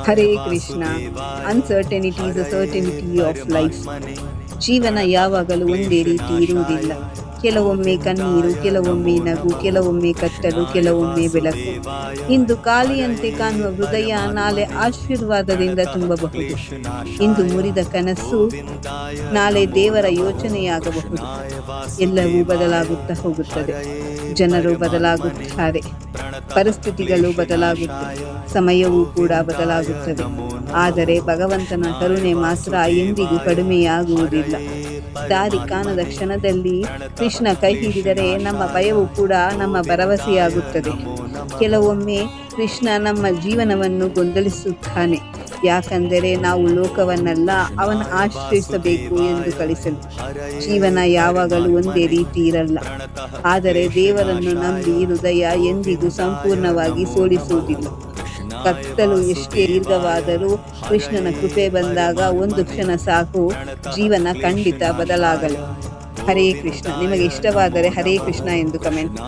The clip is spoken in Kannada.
Hare Krishna. Uncertainty is a certainty of life. ಜೀವನ ಯಾವಾಗಲೂ ಒಂದೇ ರೀತಿ ಇರುವುದಿಲ್ಲ. ಕೆಲವೊಮ್ಮೆ ಕಣ್ಣೀರು, ಕೆಲವೊಮ್ಮೆ ನಗು, ಕೆಲವೊಮ್ಮೆ ಕತ್ತಲು, ಕೆಲವೊಮ್ಮೆ ಬೆಳಕು. ಇಂದು ಖಾಲಿಯಂತೆ ಕಾಣುವ ಹೃದಯ ನಾಳೆ ಆಶೀರ್ವಾದದಿಂದ ತುಂಬಬಹುದು. ಇಂದು ಮುರಿದ ಕನಸು ನಾಳೆ ದೇವರ ಯೋಚನೆಯಾಗಬಹುದು. ಎಲ್ಲವೂ ಬದಲಾಗುತ್ತಾ ಹೋಗುತ್ತದೆ. ಜನರು ಬದಲಾಗುತ್ತಾರೆ, ಪರಿಸ್ಥಿತಿಗಳು ಬದಲಾಗುತ್ತವೆ, ಸಮಯವೂ ಕೂಡ ಬದಲಾಗುತ್ತದೆ. ಆದರೆ ಭಗವಂತನ ಕರುಣೆ ಮಾತ್ರ ಎಂದಿಗೂ ಕಡಿಮೆಯಾಗುವುದಿಲ್ಲ. ದಾರಿ ಕಾಣದ ಕ್ಷಣದಲ್ಲಿ ಕೃಷ್ಣ ಕೈ ಹಿಡಿದರೆ ನಮ್ಮ ಭಯವು ಕೂಡ ನಮ್ಮ ಭರವಸೆಯಾಗುತ್ತದೆ. ಕೆಲವೊಮ್ಮೆ ಕೃಷ್ಣ ನಮ್ಮ ಜೀವನವನ್ನು ಗೊಂದಲಿಸುತ್ತಾನೆ, ಯಾಕಂದರೆ ನಾವು ಲೋಕವನ್ನಲ್ಲ ಅವನ ಆಶ್ರಯಿಸಬೇಕು ಎಂದು ಕಲಿಸಲು. ಜೀವನ ಯಾವಾಗಲೂ ಒಂದೇ ರೀತಿ ಇರಲ್ಲ, ಆದರೆ ದೇವರನ್ನು ನಂಬಿ ಹೃದಯ ಎಂದಿಗೂ ಸಂಪೂರ್ಣವಾಗಿ ಸೋಲಿಸುವುದಿಲ್ಲ. ಕತ್ತಲು ಎಷ್ಟೇ ದೀರ್ಘವಾದರೂ ಕೃಷ್ಣನ ಕೃಪೆ ಬಂದಾಗ ಒಂದು ಕ್ಷಣ ಸಾಕು, ಜೀವನ ಖಂಡಿತ ಬದಲಾಗಲು. ಹರೇ ಕೃಷ್ಣ. ನಿಮಗೆ ಇಷ್ಟವಾದರೆ ಹರೇ ಕೃಷ್ಣ ಎಂದು ಕಮೆಂಟ್.